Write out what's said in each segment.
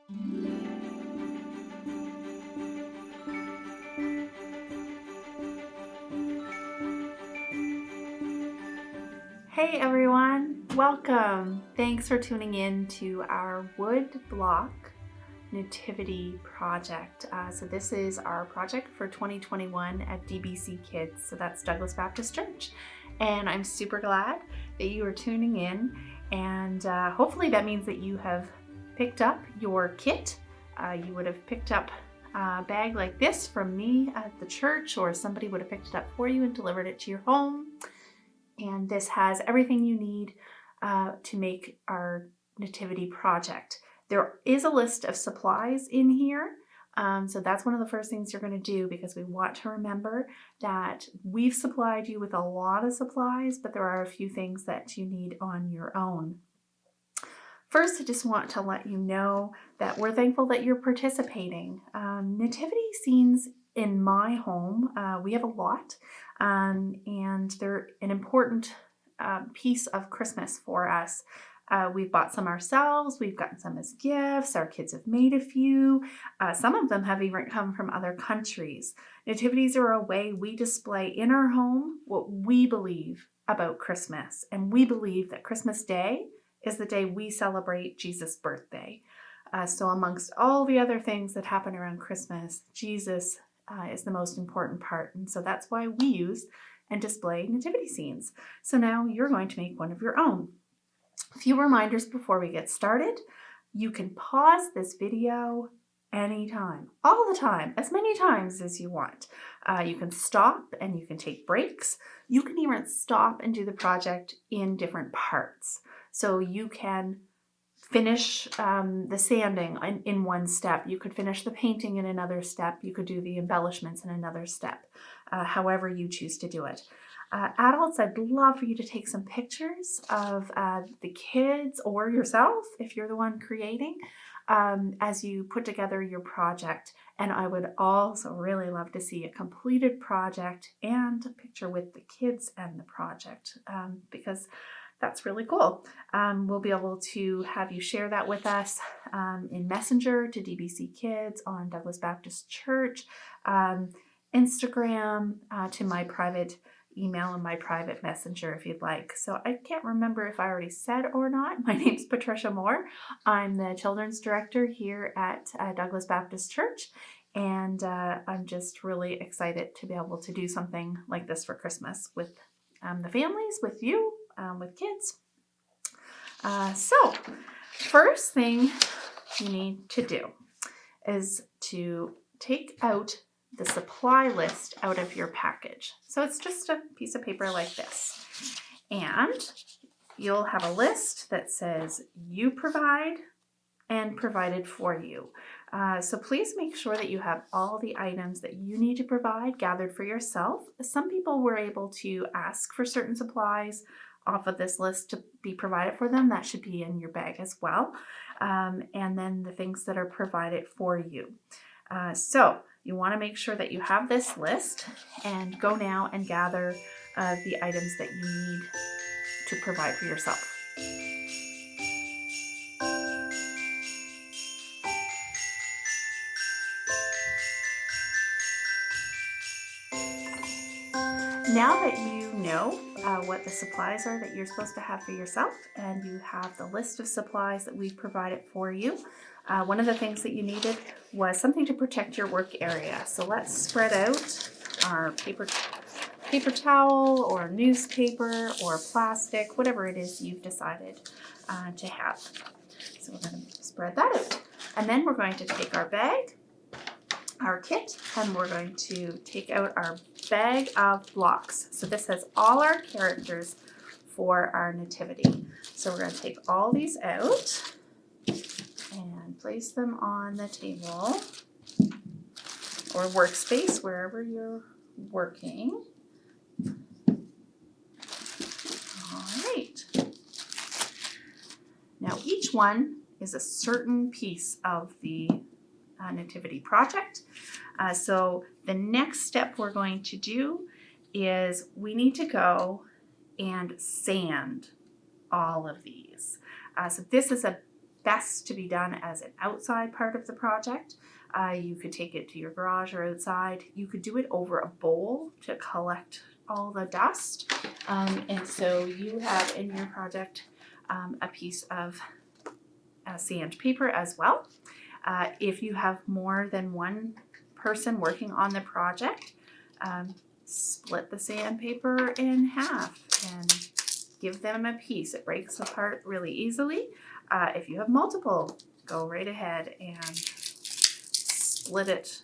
Hey everyone, welcome. Thanks for tuning in to our wood block nativity project. So this is our project for 2021 at DBC Kids, so that's Douglas Baptist Church. And I'm super glad that you are tuning in, and hopefully that means that you have picked up your kit. You would have picked up a bag like this from me at the church, or somebody would have picked it up for you and delivered it to your home. And this has everything you need to make our nativity project. There is a list of supplies in here. So that's one of the first things you're going to do, because we want to remember that we've supplied you with a lot of supplies, but there are a few things that you need on your own. First, I just want to let you know that we're thankful that you're participating. Nativity scenes in my home, we have a lot, and they're an important piece of Christmas for us. We've bought some ourselves, we've gotten some as gifts, our kids have made a few. Some of them have even come from other countries. Nativities are a way we display in our home what we believe about Christmas, and we believe that Christmas Day is the day we celebrate Jesus' birthday. So amongst all the other things that happen around Christmas, Jesus is the most important part. And so that's why we use and display nativity scenes. So now you're going to make one of your own. A few reminders before we get started. You can pause this video anytime, all the time, as many times as you want. You can stop and you can take breaks. You can even stop and do the project in different parts. So you can finish the sanding in one step. You could finish the painting in another step. You could do the embellishments in another step, however you choose to do it. Adults, I'd love for you to take some pictures of the kids or yourself, if you're the one creating, as you put together your project. And I would also really love to see a completed project and a picture with the kids and the project, because that's really cool. We'll be able to have you share that with us in Messenger to DBC Kids, on Douglas Baptist Church, Instagram, to my private email and my private messenger if you'd like. So I can't remember if I already said or not. My name's Patricia Moore. I'm the children's director here at Douglas Baptist Church, and I'm just really excited to be able to do something like this for Christmas with the families, with you, with kids. So first thing you need to do is to take out the supply list out of your package. So it's just a piece of paper like this. And you'll have a list that says you provide and provided for you. So please make sure that you have all the items that you need to provide gathered for yourself. Some people were able to ask for certain supplies off of this list to be provided for them. That should be in your bag as well. And then the things that are provided for you. So you want to make sure that you have this list, and go now and gather the items that you need to provide for yourself. Now that you know what the supplies are that you're supposed to have for yourself, and you have the list of supplies that we've provided for you, one of the things that you needed was something to protect your work area. So let's spread out our paper towel or newspaper or plastic, whatever it is you've decided to have. So we're going to spread that out. And then we're going to take our bag, our kit, and we're going to take out our bag of blocks. So this has all our characters for our nativity. So we're going to take all these out and place them on the table or workspace, wherever you're working. All right. Now each one is a certain piece of the nativity project. So the next step we're going to do is we need to go and sand all of these. So this is a best to be done as an outside part of the project. You could take it to your garage or outside. You could do it over a bowl to collect all the dust. And so you have in your project a piece of sandpaper as well. If you have more than one person working on the project, split the sandpaper in half and give them a piece. It breaks apart really easily. If you have multiple, go right ahead and split it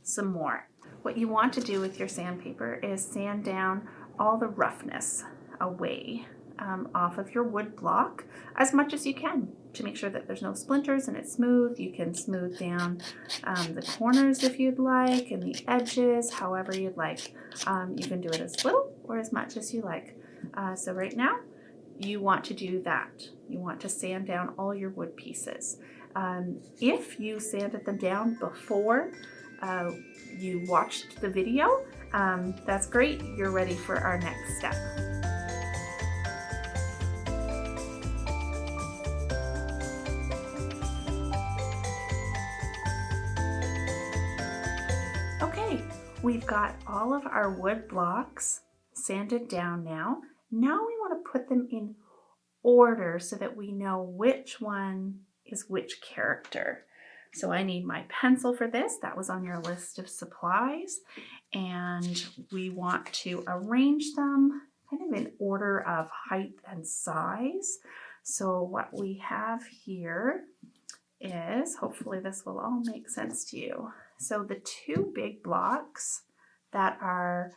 some more. What you want to do with your sandpaper is sand down all the roughness away off of your wood block as much as you can to make sure that there's no splinters and it's smooth. You can smooth down the corners if you'd like and the edges, however you'd like. You can do it as little or as much as you like. So right now, you want to do that. You want to sand down all your wood pieces. If you sanded them down before you watched the video, that's great. You're ready for our next step. Okay, we've got all of our wood blocks sanded down now. Now we want to put them in order so that we know which one is which character. So I need my pencil for this. That was on your list of supplies. And we want to arrange them kind of in order of height and size. So what we have here is, hopefully this will all make sense to you. So the two big blocks that are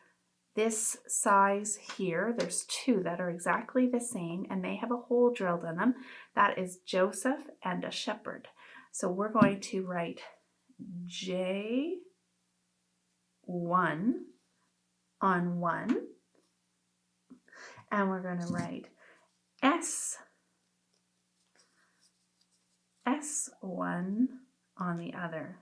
this size here, there's two that are exactly the same and they have a hole drilled in them. That is Joseph and a shepherd. So we're going to write J1 on one, and we're going to write S1 on the other.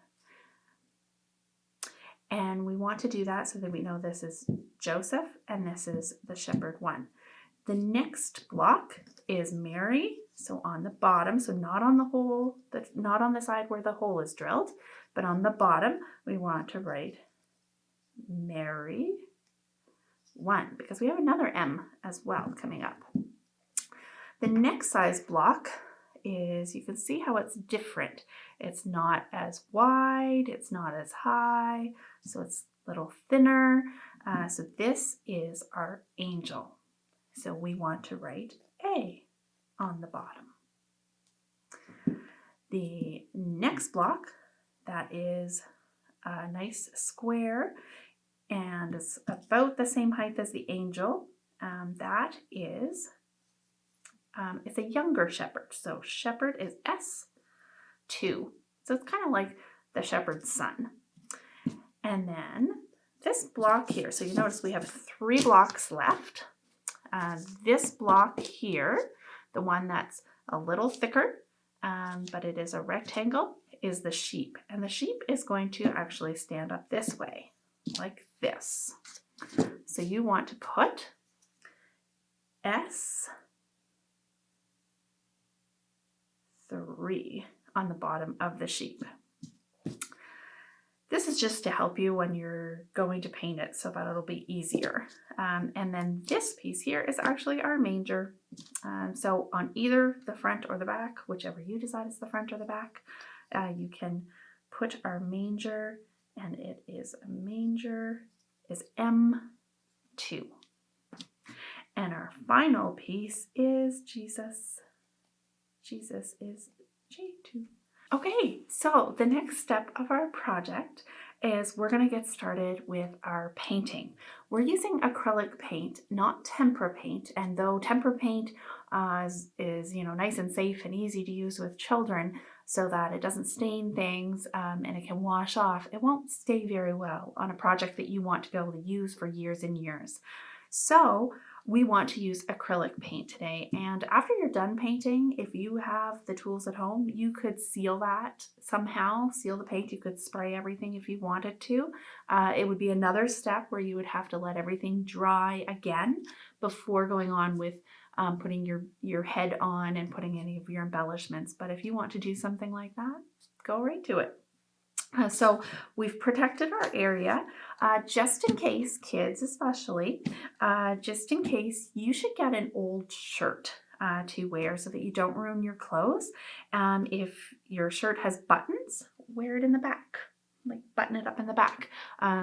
And we want to do that so that we know this is Joseph and this is the shepherd one. The next block is Mary, so on the bottom, so not on the hole, not on the side where the hole is drilled, but on the bottom we want to write Mary 1 because we have another M as well coming up. The next size block is, you can see how it's different. It's not as wide, it's not as high, so it's a little thinner. So this is our angel. So we want to write A on the bottom. The next block, that is a nice square and it's about the same height as the angel. That is, it's a younger shepherd. So shepherd is S2. So it's kind of like the shepherd's son. And then this block here, so you notice we have 3 blocks left. This block here, the one that's a little thicker, but it is a rectangle, is the sheep. And the sheep is going to actually stand up this way, like this. So you want to put S3 on the bottom of the sheep. This is just to help you when you're going to paint it so that it'll be easier. And then this piece here is actually our manger. So on either the front or the back, whichever you decide is the front or the back, you can put our manger, and it is a manger is M2. And our final piece is Jesus. Jesus is J2. Okay, so the next step of our project is we're going to get started with our painting. We're using acrylic paint, not tempera paint, and though tempera paint is nice and safe and easy to use with children so that it doesn't stain things and it can wash off, it won't stay very well on a project that you want to be able to use for years and years. So we want to use acrylic paint today, and after you're done painting, if you have the tools at home, you could seal that somehow, seal the paint. You could spray everything if you wanted to. It would be another step where you would have to let everything dry again before going on with putting your head on and putting any of your embellishments. But if you want to do something like that, go right to it. So we've protected our area, just in case, kids especially, just in case, you should get an old shirt to wear so that you don't ruin your clothes. If your shirt has buttons, wear it in the back. Like button it up in the back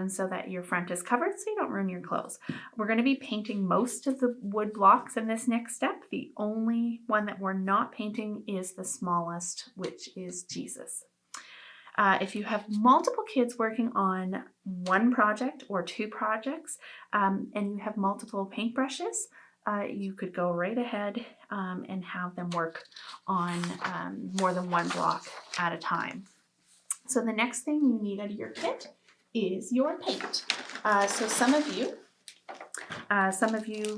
so that your front is covered so you don't ruin your clothes. We're going to be painting most of the wood blocks in this next step. The only one that we're not painting is the smallest, which is Jesus. If you have multiple kids working on one project or two projects and you have multiple paintbrushes, you could go right ahead and have them work on more than one block at a time. So the next thing you need out of your kit is your paint. So some of you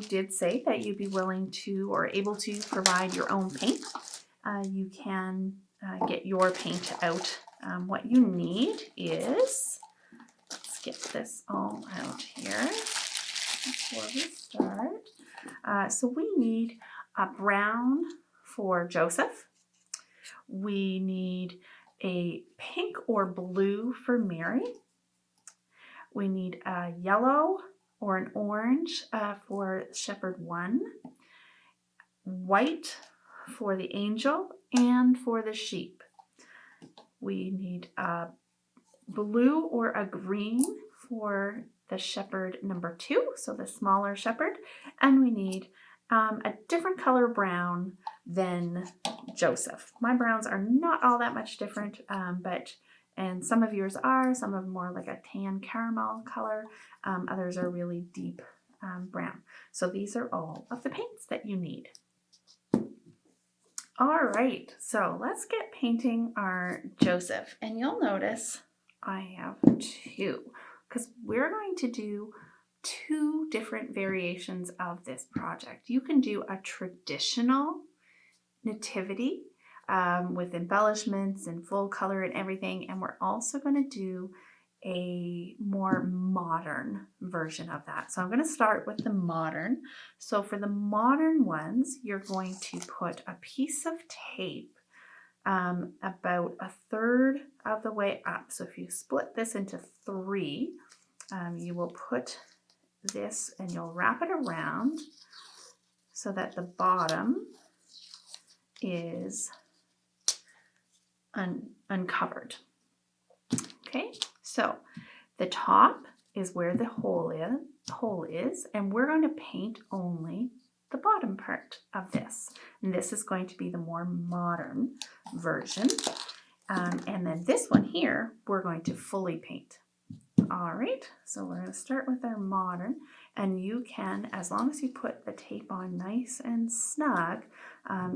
did say that you'd be willing to or able to provide your own paint. You can get your paint out. What you need is, let's get this all out here before we start. So we need a brown for Joseph. We need a pink or blue for Mary. We need a yellow or an orange for Shepherd 1, white for the angel and for the sheep. We need a blue or a green for the shepherd number 2, so the smaller shepherd, and we need a different color brown than Joseph. My browns are not all that much different, and some of yours are, some of them more like a tan caramel color, others are really deep brown. So these are all of the paints that you need. All right, so let's get painting our Joseph. And you'll notice I have 2 because we're going to do 2 different variations of this project. You can do a traditional nativity with embellishments and full color and everything. And we're also going to do a more modern version of that. So I'm going to start with the modern. So for the modern ones, you're going to put a piece of tape about 1/3 of the way up. So if you split this into 3, you will put this and you'll wrap it around so that the bottom is uncovered. Okay, so the top is where the hole is, and we're going to paint only the bottom part of this. And this is going to be the more modern version. And then this one here, we're going to fully paint. All right, so we're going to start with our modern, and you can, as long as you put the tape on nice and snug,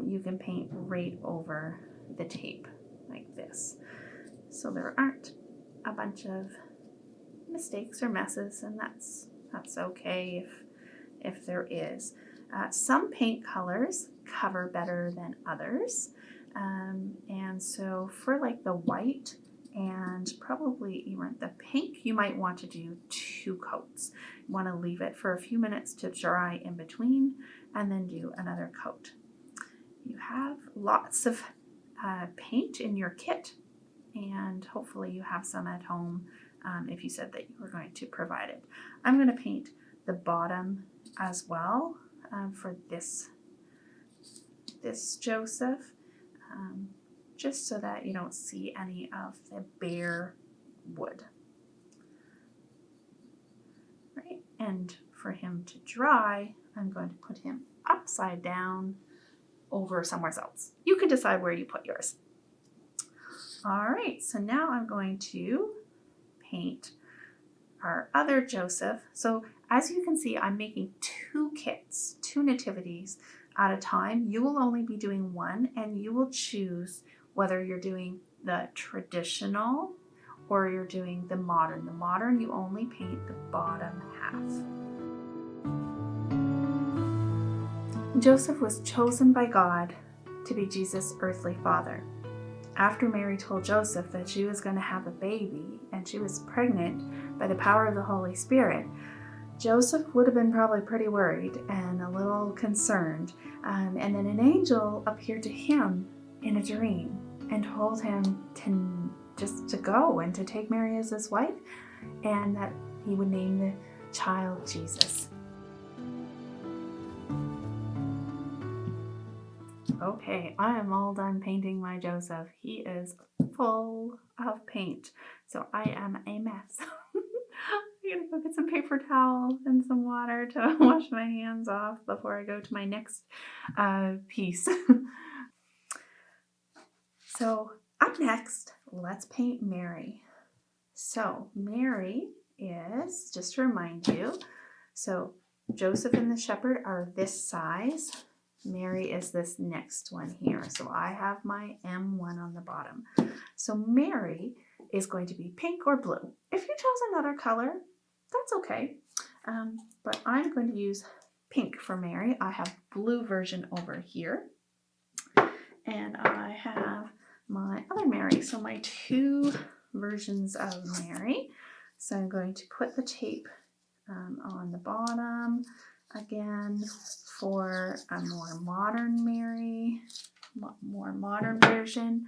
you can paint right over the tape like this. So there aren't a bunch of mistakes or messes, and that's okay if there is. Some paint colors cover better than others, and so for like the white and probably even the pink, you might want to do 2 coats. You want to leave it for a few minutes to dry in between and then do another coat. You have lots of paint in your kit, and hopefully you have some at home if you said that you were going to provide it. I'm going to paint the bottom as well for this Joseph, just so that you don't see any of the bare wood. Right, and for him to dry, I'm going to put him upside down over somewhere else. You can decide where you put yours. All right, so now I'm going to paint our other Joseph. So as you can see, I'm making 2 kits, 2 nativities at a time. You will only be doing one, and you will choose whether you're doing the traditional or you're doing the modern. The modern, you only paint the bottom half. Joseph was chosen by God to be Jesus' earthly father. After Mary told Joseph that she was going to have a baby and she was pregnant by the power of the Holy Spirit, Joseph would have been probably pretty worried and a little concerned. And then an angel appeared to him in a dream and told him to go and to take Mary as his wife, and that he would name the child Jesus. Okay, I am all done painting my Joseph. He is full of paint, so I am a mess. I'm gonna go get some paper towel and some water to wash my hands off before I go to my next piece. So up next, let's paint Mary. So Mary is, just to remind you, so Joseph and the shepherd are this size. Mary is this next one here. So I have my M1 on the bottom. So Mary is going to be pink or blue. If you chose another color, that's okay. But I'm going to use pink for Mary. I have blue version over here. And I have my other Mary. So my two versions of Mary. So I'm going to put the tape on the bottom again for a more modern Mary, more modern version.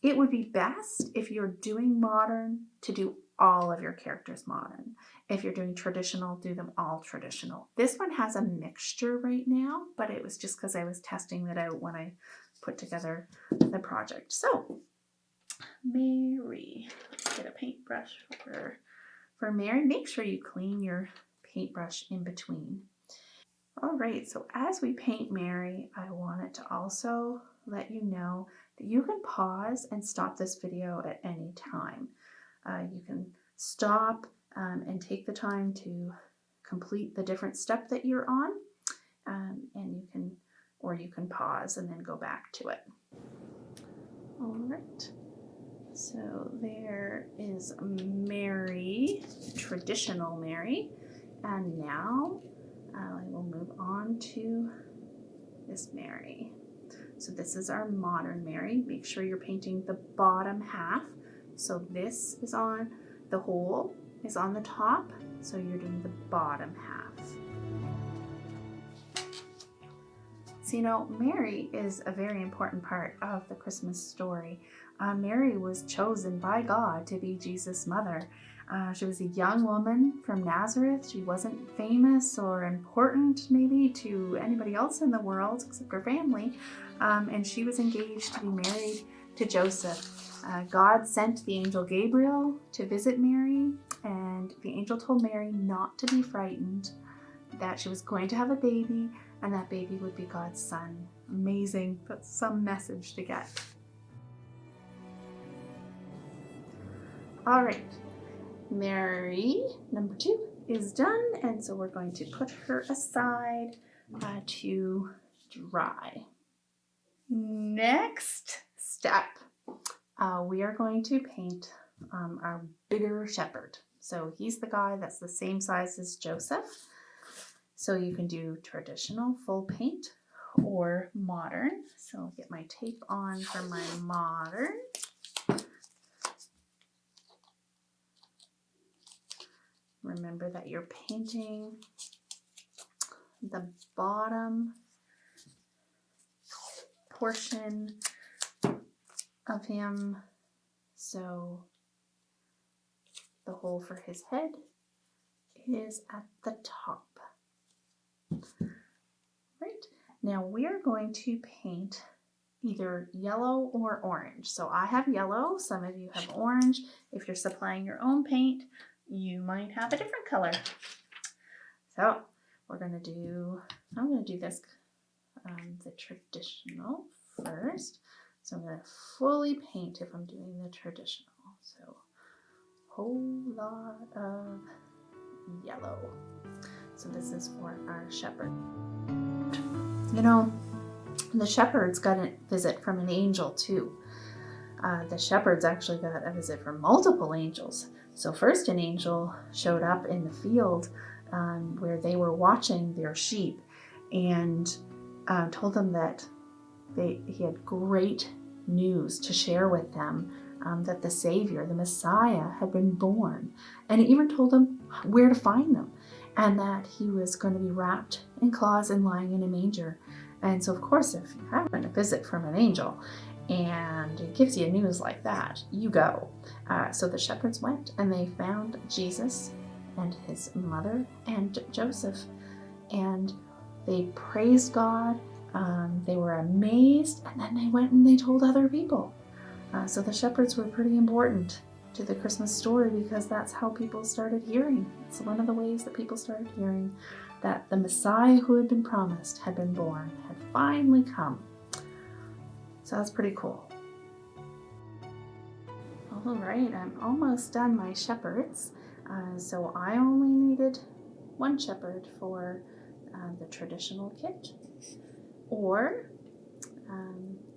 It would be best if you're doing modern to do all of your characters modern. If you're doing traditional, do them all traditional. This one has a mixture right now, but it was just because I was testing that out when I put together the project. So Mary, let's get a paintbrush for Mary. Make sure you clean your paintbrush in between. All right, so as we paint Mary, I wanted to also let you know that you can pause and stop this video at any time. You can stop and take the time to complete the different step that you're on, and you can pause and then go back to it. All right, so there is Mary, traditional Mary, and now I will move on to this Mary. So this is our modern Mary. Make sure you're painting the bottom half. So this is on, the hole is on the top, so you're doing the bottom half. So you know, Mary is a very important part of the Christmas story. Mary was chosen by God to be Jesus' mother. She was a young woman from Nazareth. She wasn't famous or important maybe to anybody else in the world except her family. And she was engaged to be married to Joseph. God sent the angel Gabriel to visit Mary, and the angel told Mary not to be frightened, that she was going to have a baby, and that baby would be God's son. Amazing. That's some message to get. All right. Mary, number 2, is done, and so we're going to put her aside to dry. Next step, we are going to paint our bigger shepherd. So he's the guy that's the same size as Joseph. So you can do traditional full paint or modern. So I'll get my tape on for my modern. Remember that you're painting the bottom portion of him, so the hole for his head is at the top. Right, now we're going to paint either yellow or orange. So I have yellow, some of you have orange. If you're supplying your own paint, you might have a different color. So I'm going to do this, the traditional first. So I'm going to fully paint if I'm doing the traditional. So whole lot of yellow. So this is for our shepherd. You know, the shepherd's got a visit from an angel too. The shepherd's actually got a visit from multiple angels. So first an angel showed up in the field where they were watching their sheep, and told them that he had great news to share with them, that the Savior, the Messiah, had been born. And he even told them where to find them. and that he was going to be wrapped in cloths and lying in a manger. And so, of course, if you're having a visit from an angel and it gives you news like that, you go. So the shepherds went and they found Jesus and his mother and Joseph, and they praised God. They were amazed, and then they went and they told other people. So the shepherds were pretty important to the Christmas story because that's how people started hearing. It's one of the ways that people started hearing that the Messiah who had been promised had been born, had finally come. So that's pretty cool. All right, I'm almost done my shepherds. So I only needed one shepherd for the traditional kit, or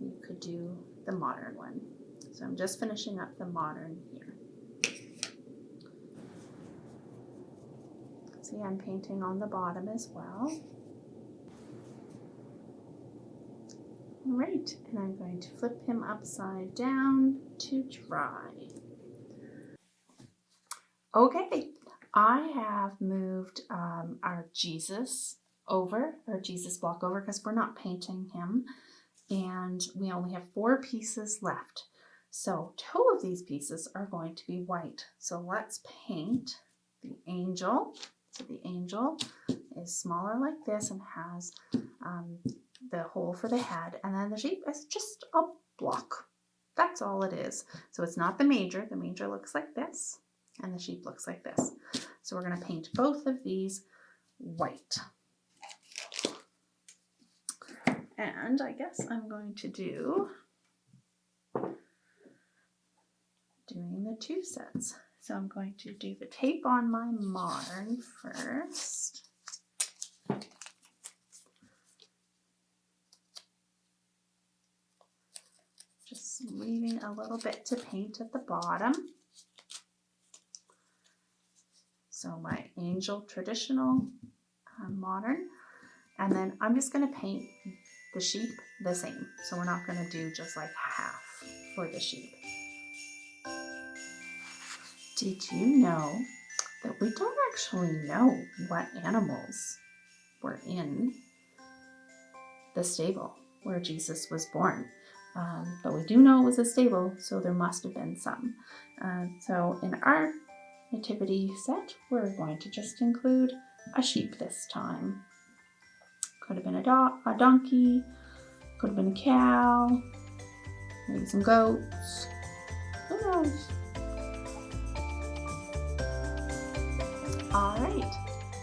you could do the modern one. So I'm just finishing up the modern here. See, I'm painting on the bottom as well. All right, and I'm going to flip him upside down to dry. Okay, I have moved our Jesus block over because we're not painting him, and we only have 4 pieces left. So 2 of these pieces are going to be white. So let's paint the angel. So the angel is smaller like this and has the hole for the head, and then the sheep is just a block. That's all it is. So it's not the manger. The manger looks like this, and the sheep looks like this. So we're going to paint both of these white. And I guess I'm going to doing the 2 sets. So I'm going to do the tape on my modern first. Just leaving a little bit to paint at the bottom. So my angel traditional modern, and then I'm just going to paint the sheep the same. So we're not going to do just like half for the sheep. Did you know that we don't actually know what animals were in the stable where Jesus was born? But we do know it was a stable, so there must have been some. So in our nativity set, we're going to just include a sheep this time. Could have been a donkey, could have been a cow, maybe some goats. Who knows? All right,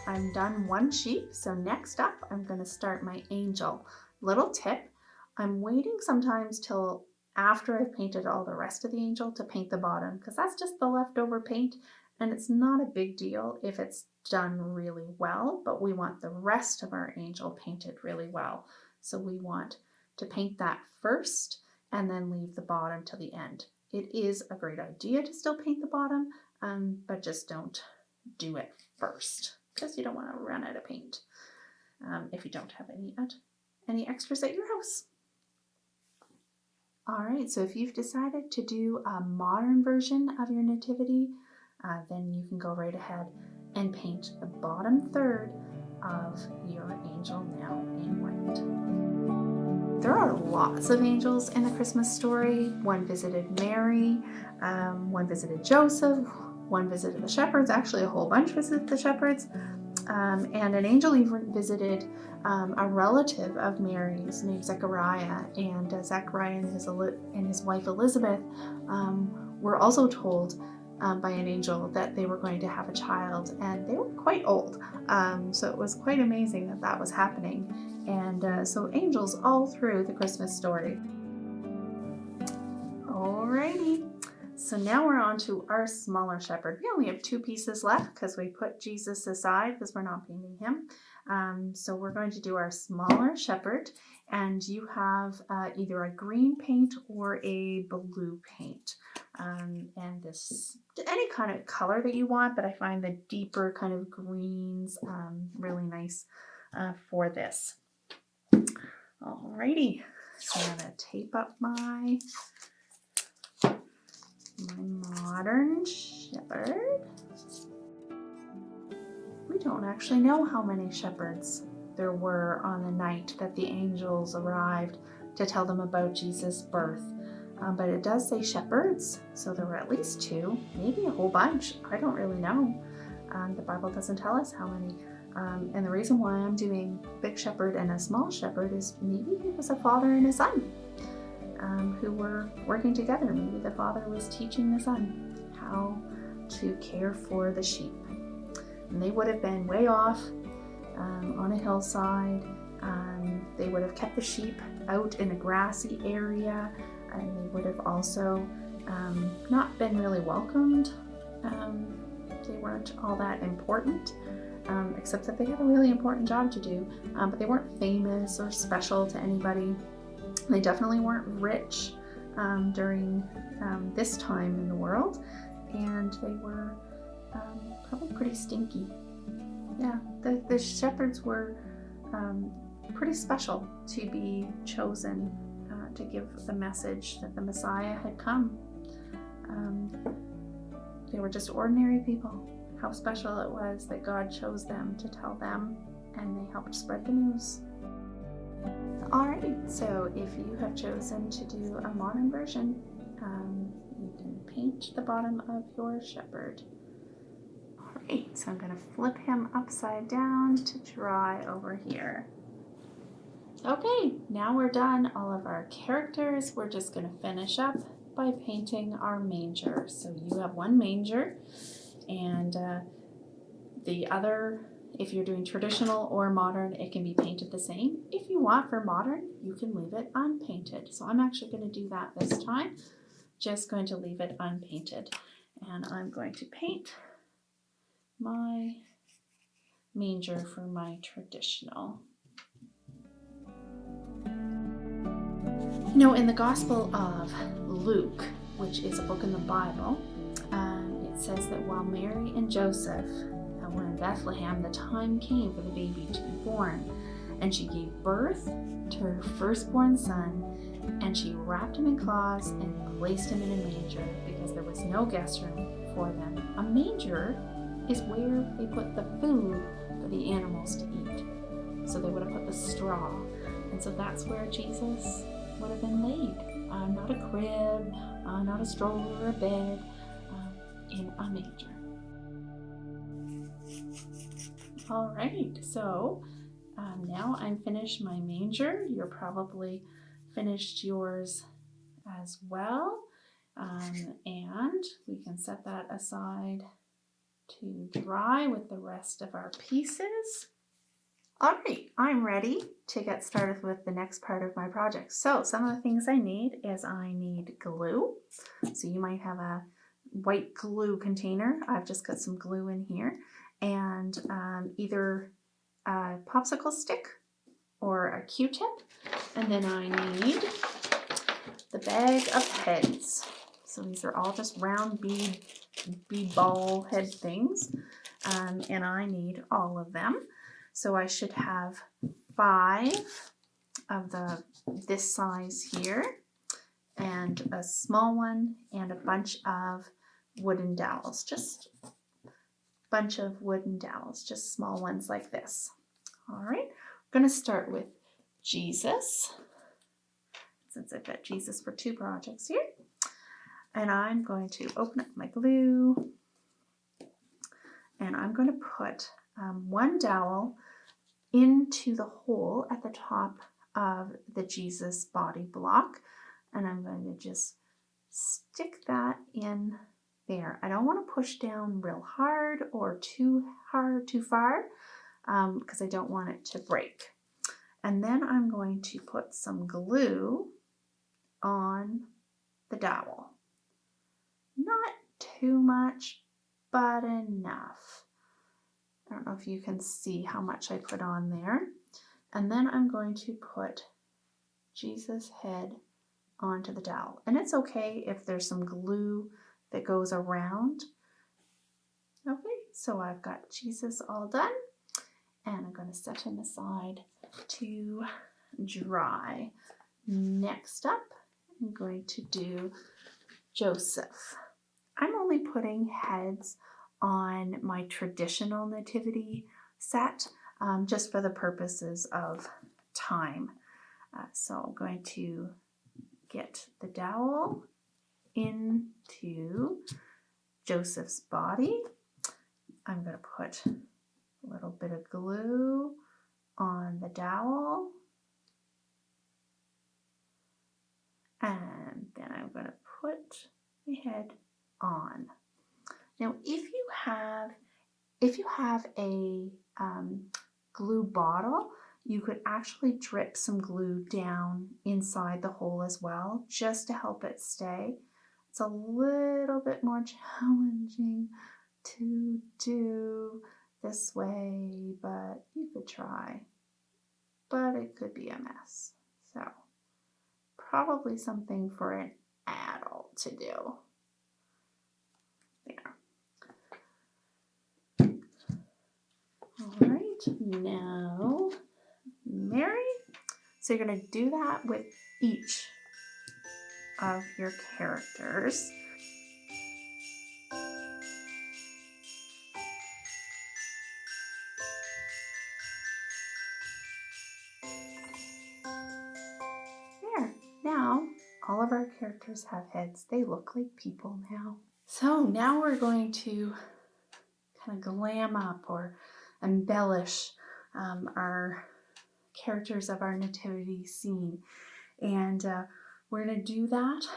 I'm done one sheep. So next up, I'm going to start my angel. Little tip, I'm waiting sometimes till after I've painted all the rest of the angel to paint the bottom, because that's just the leftover paint, and it's not a big deal if it's done really well, but we want the rest of our angel painted really well. So we want to paint that first and then leave the bottom till the end. It is a great idea to still paint the bottom, but just don't do it first because you don't want to run out of paint if you don't have any extras at your house. All right, so if you've decided to do a modern version of your nativity, then you can go right ahead and paint the bottom third of your angel now in white. There are lots of angels in the Christmas story. One visited Mary, one visited Joseph, one visited the shepherds, actually a whole bunch visited the shepherds, and an angel even visited a relative of Mary's named Zechariah, and Zechariah and his wife Elizabeth were also told by an angel that they were going to have a child, and they were quite old, so it was quite amazing that that was happening. And so angels all through the Christmas story. Alrighty. So now we're on to our smaller shepherd. We only have 2 pieces left because we put Jesus aside because we're not painting him. So we're going to do our smaller shepherd, and you have either a green paint or a blue paint. And this, any kind of color that you want, but I find the deeper kind of greens really nice for this. Alrighty, so I'm going to tape up my modern shepherd. We don't actually know how many shepherds there were on the night that the angels arrived to tell them about Jesus' birth. But it does say shepherds, so there were at least 2, maybe a whole bunch. I don't really know. The Bible doesn't tell us how many. And the reason why I'm doing big shepherd and a small shepherd is maybe it was a father and a son who were working together. Maybe the father was teaching the son how to care for the sheep. And they would have been way off on a hillside. They would have kept the sheep out in a grassy area, and they would have also not been really welcomed. They weren't all that important, except that they had a really important job to do, but they weren't famous or special to anybody. They definitely weren't rich during this time in the world, and they were probably pretty stinky. Yeah, the shepherds were pretty special to be chosen to give the message that the Messiah had come. They were just ordinary people. How special it was that God chose them to tell them, and they helped spread the news. Alright, so if you have chosen to do a modern version, you can paint the bottom of your shepherd. Alright, so I'm going to flip him upside down to dry over here. Okay, now we're done all of our characters. We're just going to finish up by painting our manger. So you have one manger, and the other, if you're doing traditional or modern, it can be painted the same. If you want for modern, you can leave it unpainted. So I'm actually going to do that this time. Just going to leave it unpainted. And I'm going to paint my manger for my traditional. You know, in the Gospel of Luke, which is a book in the Bible, it says that while Mary and Joseph were in Bethlehem, the time came for the baby to be born, and she gave birth to her firstborn son, and she wrapped him in cloths and placed him in a manger because there was no guest room for them. A manger is where they put the food for the animals to eat. So they would have put the straw, and so that's where Jesus would have been laid. Not a crib, not a stroller or a bed, in a manger. All right, so now I'm finished my manger. You're probably finished yours as well, and we can set that aside to dry with the rest of our pieces. All right, I'm ready to get started with the next part of my project. So some of the things I need is I need glue. So you might have a white glue container. I've just got some glue in here, and either a popsicle stick or a Q-tip. And then I need the bag of heads. So these are all just round bead ball head things, and I need all of them. So I should have 5 of this size here, and a small one, and a bunch of wooden dowels, just a bunch of wooden dowels, just small ones like this. All right, I'm going to start with Jesus, since I've got Jesus for 2 projects here. And I'm going to open up my glue, and I'm going to put one dowel into the hole at the top of the Jesus body block, and I'm going to just stick that in there. I don't want to push down real hard or too far, because I don't want it to break. And then I'm going to put some glue on the dowel. Not too much, but enough. I don't know if you can see how much I put on there. And then I'm going to put Jesus' head onto the dowel. And it's okay if there's some glue that goes around. Okay, so I've got Jesus all done, and I'm going to set him aside to dry. Next up, I'm going to do Joseph. I'm only putting heads on my traditional nativity set, just for the purposes of time. So I'm going to get the dowel into Joseph's body. I'm going to put a little bit of glue on the dowel, and then I'm going to put the head on. Now, if you have a glue bottle, you could actually drip some glue down inside the hole as well, just to help it stay. It's a little bit more challenging to do this way, but you could try. But it could be a mess. So probably something for an adult to do. There. All right, now Mary. So you're going to do that with each of your characters. There. Now all of our characters have heads. They look like people now. So now we're going to kind of glam up or embellish our characters of our nativity scene. And we're going to do that.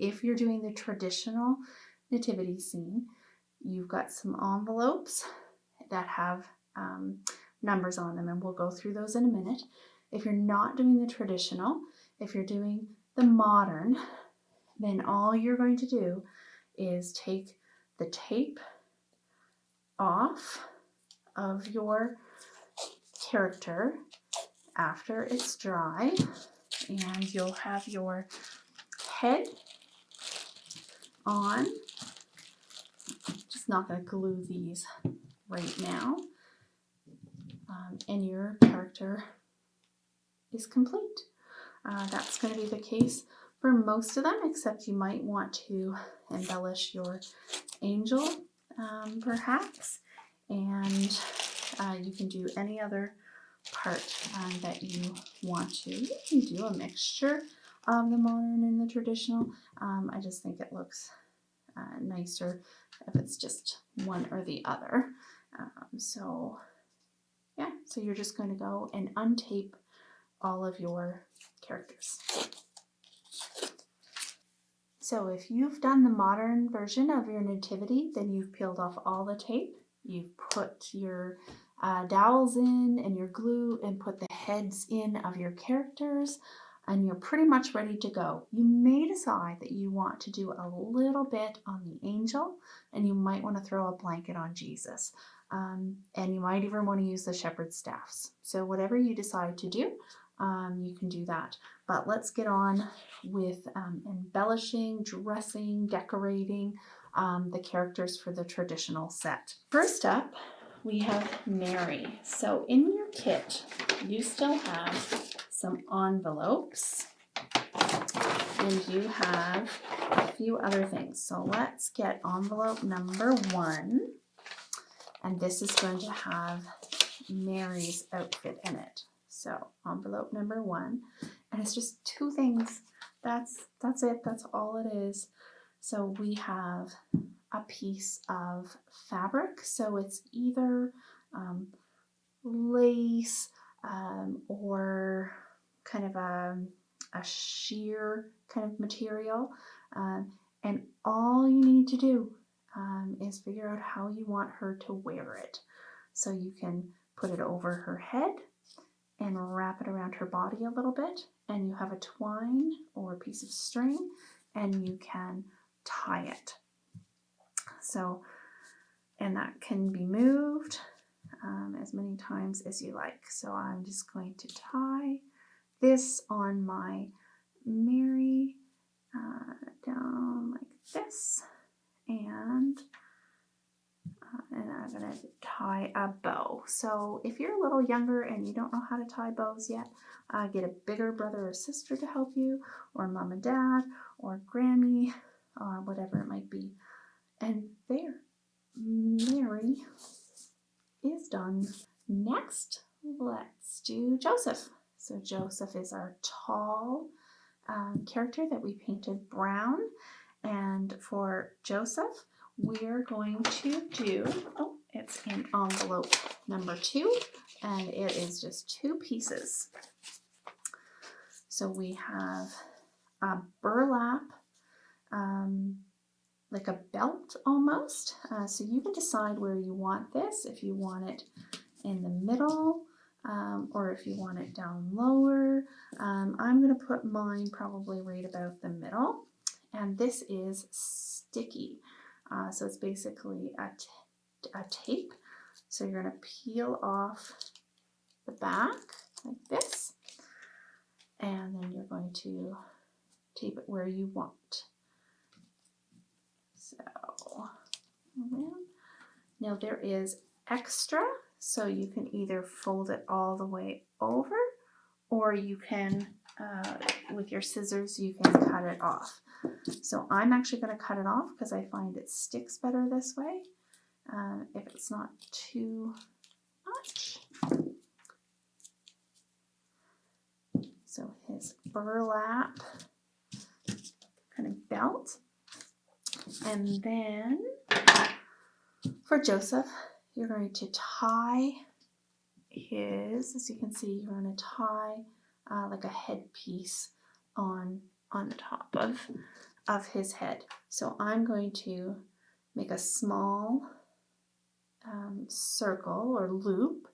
If you're doing the traditional nativity scene, you've got some envelopes that have numbers on them, and we'll go through those in a minute. If you're not doing the traditional, if you're doing the modern, then all you're going to do is take the tape off of your character after it's dry, and you'll have your head on. Just not going to glue these right now, and your character is complete. That's going to be the case for most of them, except you might want to embellish your angel perhaps, and you can do any other part that you want to. You can do a mixture of the modern and the traditional. I just think it looks nicer if it's just one or the other. So you're just going to go and untape all of your characters. So if you've done the modern version of your nativity, then you've peeled off all the tape. You've put your dowels in and your glue and put the heads in of your characters, and you're pretty much ready to go. You may decide that you want to do a little bit on the angel, and you might want to throw a blanket on Jesus. And you might even want to use the shepherd's staffs. So whatever you decide to do, you can do that. But let's get on with embellishing, dressing, decorating the characters for the traditional set. First up, we have Mary. So in your kit, you still have some envelopes, and you have a few other things. So let's get envelope number 1, and this is going to have Mary's outfit in it. So envelope number 1, and it's just 2 things. That's it. That's all it is. So we have a piece of fabric. So it's either lace or kind of a sheer kind of material. And all you need to do is figure out how you want her to wear it. So you can put it over her head and wrap it around her body a little bit, and you have a twine or a piece of string, and you can tie it. So, and that can be moved as many times as you like. So I'm just going to tie this on my Mary down like this, and I'm going to tie a bow. So if you're a little younger and you don't know how to tie bows yet, get a bigger brother or sister to help you, or mom and dad, or Grammy, or whatever it might be. And there, Mary is done. Next, let's do Joseph. So Joseph is our tall character that we painted brown. And for Joseph, we're going to do, oh, it's in envelope number 2, and it is just 2 pieces. So we have a burlap, like a belt almost. So you can decide where you want this, if you want it in the middle, or if you want it down lower. I'm going to put mine probably right about the middle. And this is sticky. So it's basically a tape. So you're going to peel off the back like this. And then you're going to tape it where you want. So now there is extra. So you can either fold it all the way over, or you can, with your scissors, you can cut it off. So I'm actually going to cut it off because I find it sticks better this way, if it's not too much. So his burlap kind of belt. And then for Joseph, you're going to tie his, as you can see, you're going to tie like a headpiece on the top of his head. So I'm going to make a small circle or loop,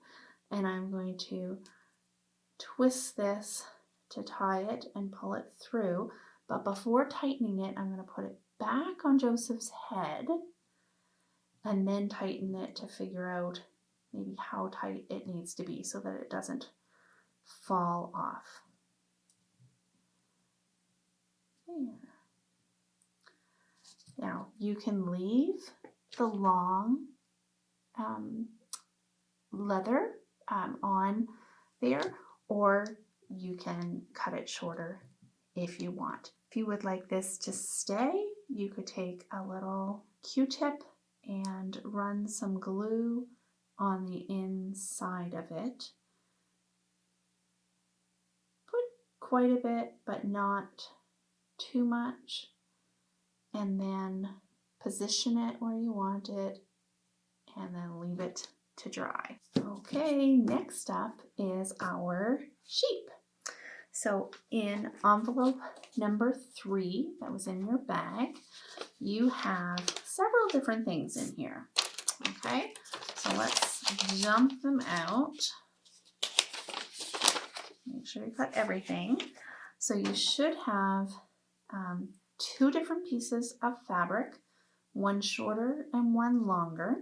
and I'm going to twist this to tie it and pull it through. But before tightening it, I'm going to put it back on Joseph's head and then tighten it to figure out maybe how tight it needs to be so that it doesn't fall off. There. Now you can leave the long leather on there, or you can cut it shorter if you want. If you would like this to stay, you could take a little Q-tip and run some glue on the inside of it. Put quite a bit, but not too much. And then position it where you want it, and then leave it to dry. Okay, next up is our sheep. So in envelope number 3 that was in your bag, you have several different things in here. Okay, so let's dump them out. Make sure you got everything. So you should have 2 different pieces of fabric, one shorter and one longer.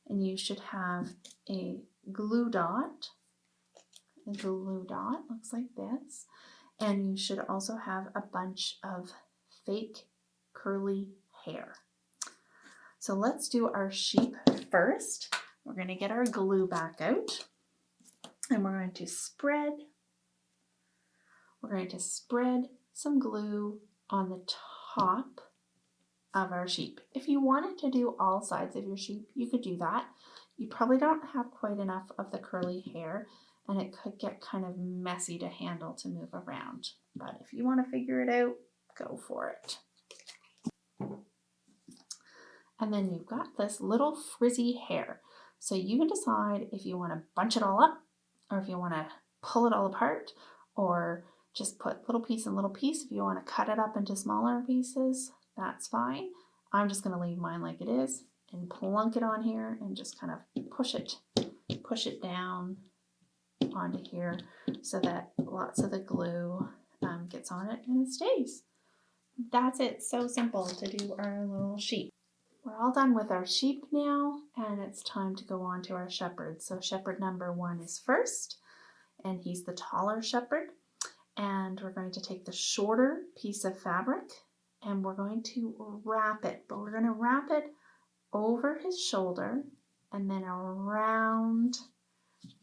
And you should have a glue dot. A glue dot looks like this. And you should also have a bunch of fake curly hair. So let's do our sheep first. We're going to get our glue back out, and we're going to spread some glue on the top of our sheep. If you wanted to do all sides of your sheep, you could do that. You probably don't have quite enough of the curly hair, and it could get kind of messy to handle to move around. But if you want to figure it out, go for it. And then you've got this little frizzy hair. So you can decide if you want to bunch it all up, or if you want to pull it all apart, or just put little piece and little piece. If you want to cut it up into smaller pieces, that's fine. I'm just going to leave mine like it is and plunk it on here and just kind of push it down onto here so that lots of the glue gets on it and it stays. That's it. So simple to do our little sheep. We're all done with our sheep now, and it's time to go on to our shepherd. So shepherd number 1 is first, and he's the taller shepherd. And we're going to take the shorter piece of fabric and we're going to wrap it, but we're going to wrap it over his shoulder and then around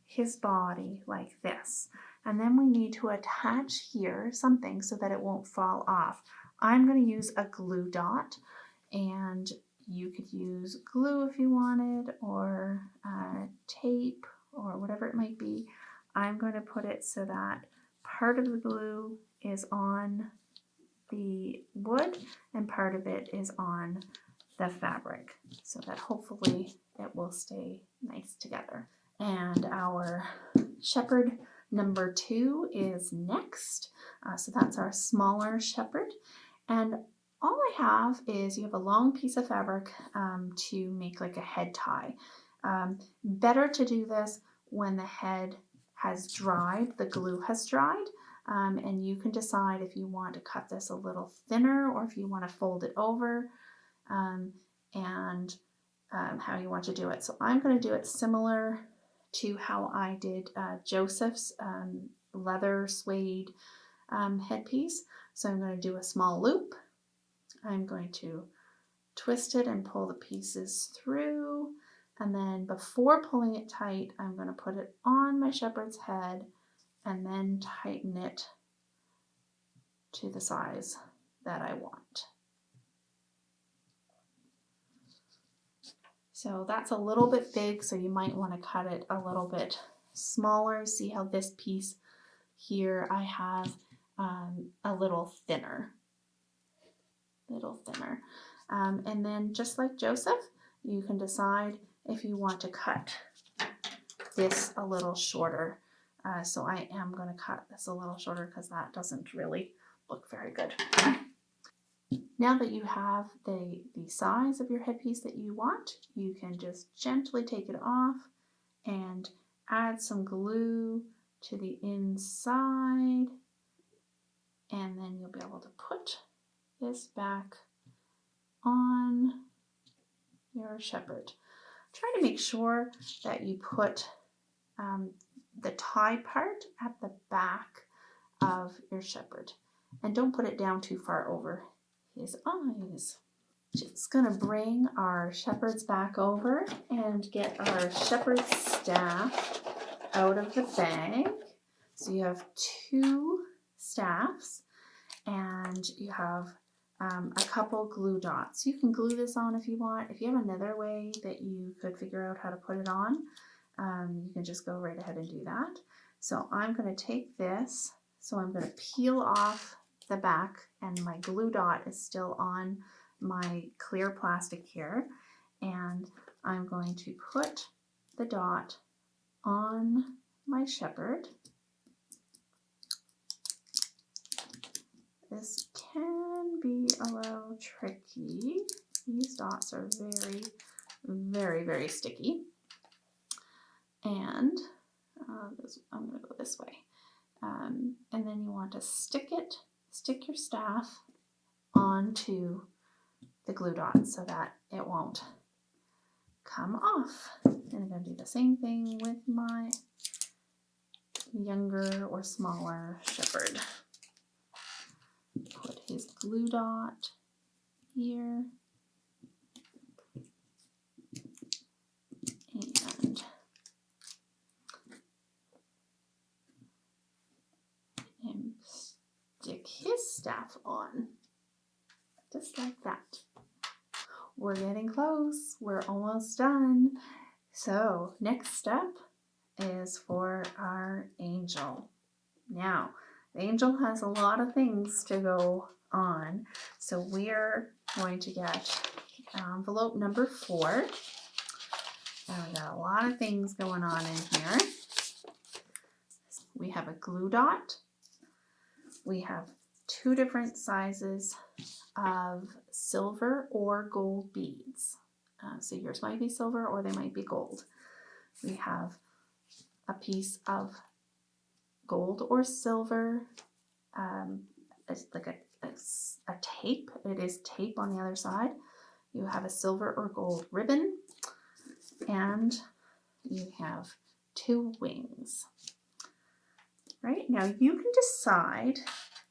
his body like this. And then we need to attach here something so that it won't fall off. I'm going to use a glue dot, and You could use glue if you wanted, or tape, or whatever it might be. I'm going to put it so that part of the glue is on the wood and part of it is on the fabric, so that hopefully it will stay nice together. And our shepherd number 2 is next. So that's our smaller shepherd. And all I have is, you have a long piece of fabric to make like a head tie. Better to do this when the head has dried, the glue has dried, and you can decide if you want to cut this a little thinner or if you want to fold it over, and how you want to do it. So I'm going to do it similar to how I did Joseph's leather suede headpiece. So I'm going to do a small loop. I'm going to twist it and pull the pieces through, and then before pulling it tight, I'm going to put it on my shepherd's head and then tighten it to the size that I want. So that's a little bit big, so you might want to cut it a little bit smaller. See how this piece here I have a little thinner. And then just like Joseph, you can decide if you want to cut this a little shorter. So I am going to cut this a little shorter because that doesn't really look very good. Now that you have the size of your headpiece that you want, you can just gently take it off and add some glue to the inside, and then you'll be able to put this back on your shepherd. Try to make sure that you put the tie part at the back of your shepherd, and don't put it down too far over his eyes. Just gonna bring our shepherds back over and get our shepherd staff out of the bag. So you have 2 staffs and you have a couple glue dots. You can glue this on if you want. If you have another way that you could figure out how to put it on, you can just go right ahead and do that. So I'm going to take this, so I'm going to peel off the back, and my glue dot is still on my clear plastic here, and I'm going to put the dot on my shepherd. This can be a little tricky. These dots are very, very, very sticky. And I'm going to go this way. And then you want to stick your staff onto the glue dot so that it won't come off. And I'm going to do the same thing with my younger or smaller shepherd. Put his glue dot here, and stick his staff on, just like that. We're getting close. We're almost done. So next step is for our angel. Now, the angel has a lot of things to go on, so we're going to get envelope number 4. And we got a lot of things going on in here. We have a glue dot. We have 2 different sizes of silver or gold beads. So yours might be silver or they might be gold. We have a piece of gold or silver, it's like a tape. It is tape on the other side. You have a silver or gold ribbon, and you have 2 wings. Right, now you can decide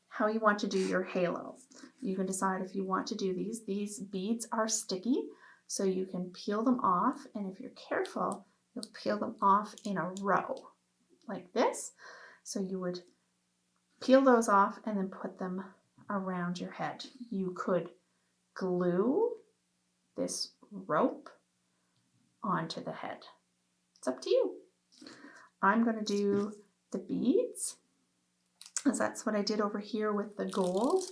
how you want to do your halo. You can decide if you want to do these. These beads are sticky, so you can peel them off, and if you're careful, you'll peel them off in a row like this. So you would peel those off and then put them around your head. You could glue this rope onto the head. It's up to you. I'm going to do the beads, as that's what I did over here with the gold,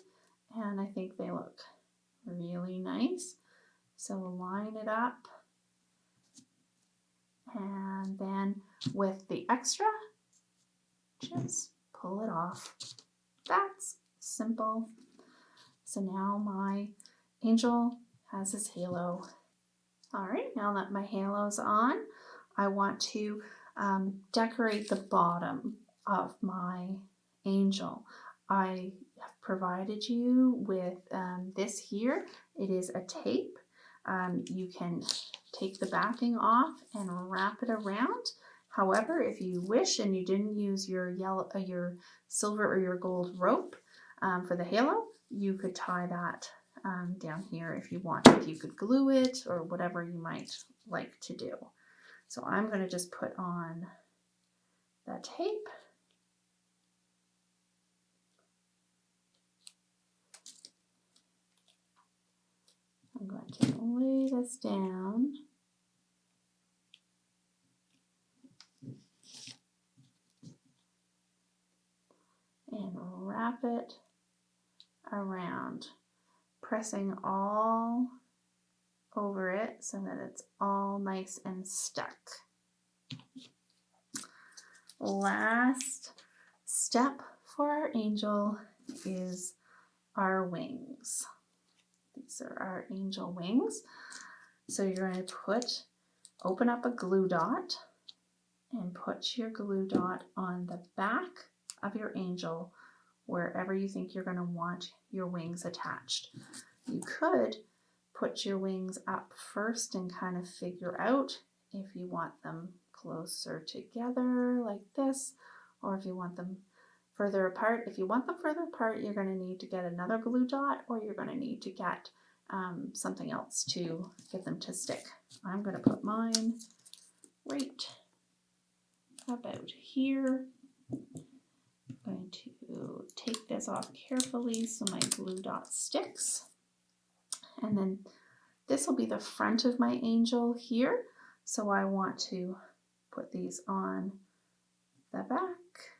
and I think they look really nice. So we'll line it up, and then with the extra, just pull it off. That's simple. So now my angel has his halo. All right, now that my halo's on, I want to decorate the bottom of my angel. I have provided you with this here. It is a tape. You can take the backing off and wrap it around. However, if you wish and you didn't use your your silver or your gold rope for the halo, you could tie that down here if you wanted. You could glue it or whatever you might like to do. So I'm going to just put on the tape. I'm going to lay this down. And wrap it around, pressing all over it so that it's all nice and stuck. Last step for our angel is our wings. These are our angel wings. So you're going to open up a glue dot and put your glue dot on the back of your angel, wherever you think you're going to want your wings attached. You could put your wings up first and kind of figure out if you want them closer together like this, or if you want them further apart. If you want them further apart, you're going to need to get another glue dot, or you're going to need to get something else to get them to stick. I'm going to put mine right about here. I'm going to take this off carefully so my glue dot sticks. And then this will be the front of my angel here. So I want to put these on the back.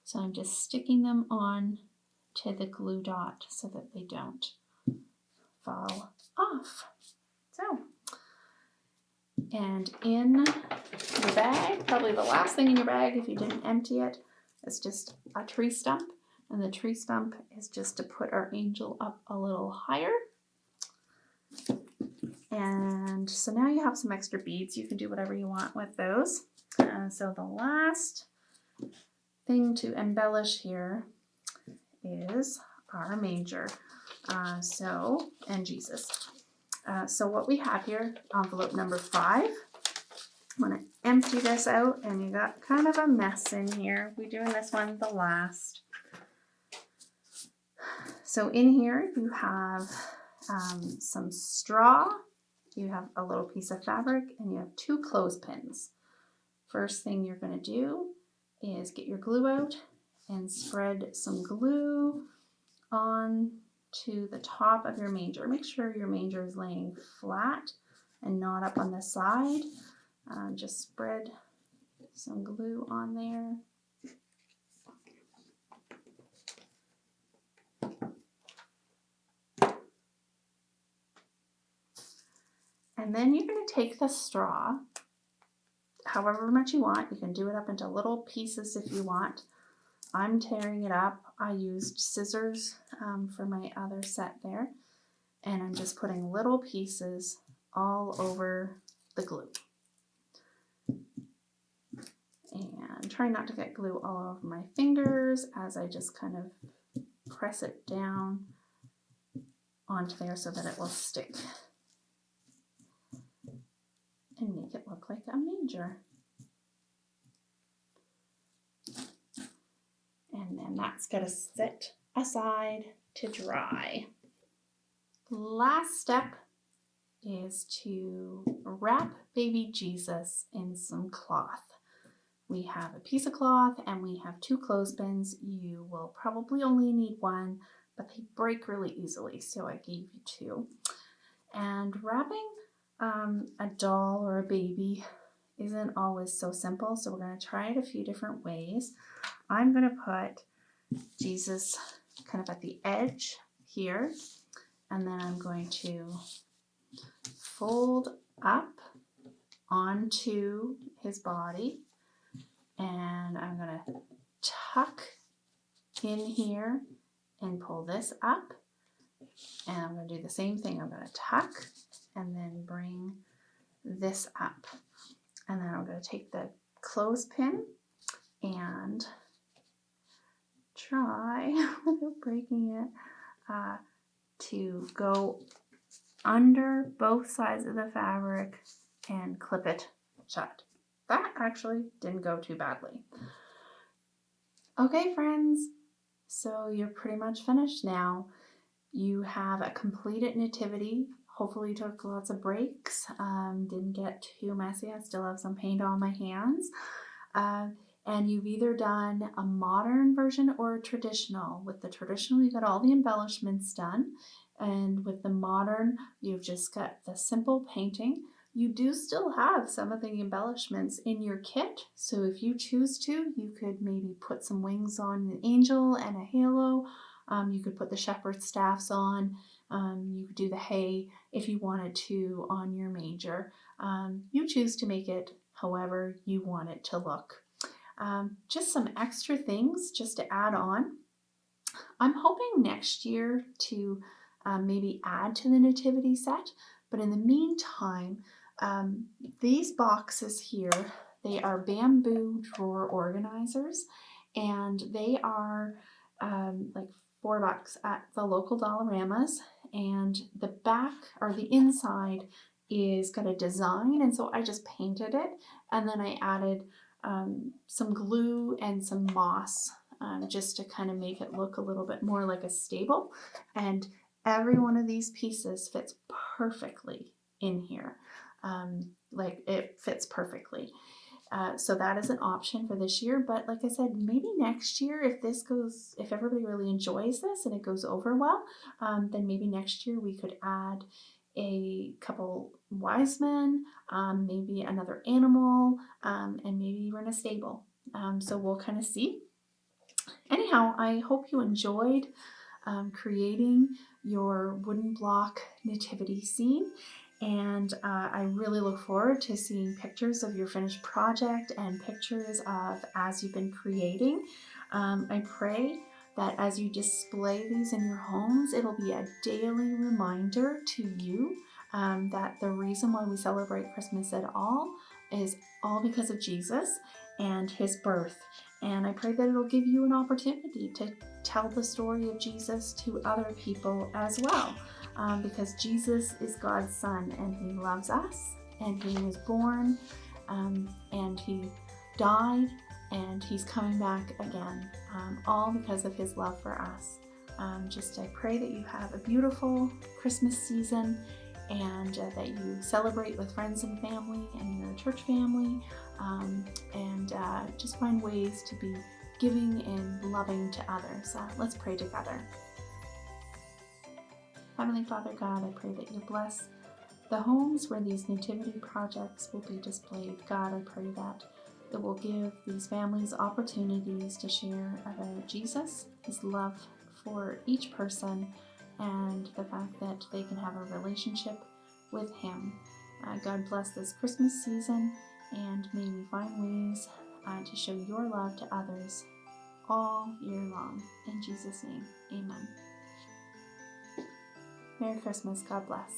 So I'm just sticking them on to the glue dot so that they don't fall off. So, and in the bag, probably the last thing in your bag if you didn't empty it, is just a tree stump. And the tree stump is just to put our angel up a little higher. And so now you have some extra beads. You can do whatever you want with those. So the last thing to embellish here is our manger. And Jesus. So what we have here, envelope number 5. I'm going to empty this out, and you got kind of a mess in here. We're doing this one the last. So in here you have some straw, you have a little piece of fabric, and you have 2 clothespins. First thing you're going to do is get your glue out and spread some glue on to the top of your manger. Make sure your manger is laying flat and not up on the side. Just spread some glue on there. And then you're going to take the straw, however much you want. You can do it up into little pieces if you want. I'm tearing it up. I used scissors for my other set there. And I'm just putting little pieces all over the glue. And try not to get glue all over my fingers as I just kind of press it down onto there so that it will stick and make it look like a manger. And then that's got to sit aside to dry. Last step is to wrap baby Jesus in some cloth. We have a piece of cloth and we have 2 clothespins. You will probably only need 1, but they break really easily, so I gave you 2. And wrapping a doll or a baby isn't always so simple, so we're going to try it a few different ways. I'm going to put Jesus kind of at the edge here, and then I'm going to fold up onto his body, and I'm going to tuck in here and pull this up, and I'm going to do the same thing. I'm going to tuck and then bring this up, and then I'm going to take the clothespin and try without breaking it to go under both sides of the fabric and clip it shut. That actually didn't go too badly. Okay, friends, so you're pretty much finished now. You have a completed nativity. Hopefully you took lots of breaks, didn't get too messy. I still have some paint on my hands. And you've either done a modern version or a traditional. With the traditional, you got all the embellishments done. And with the modern, you've just got the simple painting. You do still have some of the embellishments in your kit. So if you choose to, you could maybe put some wings on an angel and a halo. You could put the shepherd's staffs on. You could do the hay if you wanted to on your manger. You choose to make it however you want it to look. Just some extra things just to add on. I'm hoping next year to maybe add to the nativity set, but in the meantime, these boxes here, they are bamboo drawer organizers, and they are like $4 at the local Dollaramas, and the back or the inside is got a design, and so I just painted it, and then I added some glue and some moss just to kind of make it look a little bit more like a stable. And every one of these pieces fits perfectly in here. Like it fits perfectly. So that is an option for this year. But like I said, maybe next year, if everybody really enjoys this and it goes over well, then maybe next year we could add a couple wise men, maybe another animal, and maybe even a stable. So we'll kind of see. Anyhow, I hope you enjoyed creating your wooden block nativity scene. And I really look forward to seeing pictures of your finished project and pictures of as you've been creating. I pray that as you display these in your homes, it'll be a daily reminder to you that the reason why we celebrate Christmas at all is all because of Jesus and his birth. And I pray that it'll give you an opportunity to tell the story of Jesus to other people as well. Because Jesus is God's son, and he loves us, and he was born, and he died, and he's coming back again, all because of his love for us. I pray that you have a beautiful Christmas season, and that you celebrate with friends and family and your church family, and just find ways to be giving and loving to others. Let's pray together. Heavenly Father God, I pray that you bless the homes where these nativity projects will be displayed. God, I pray that it will give these families opportunities to share about Jesus, his love for each person, and the fact that they can have a relationship with him. God bless this Christmas season, and may we find ways to show your love to others all year long. In Jesus' name, amen. Merry Christmas. God bless.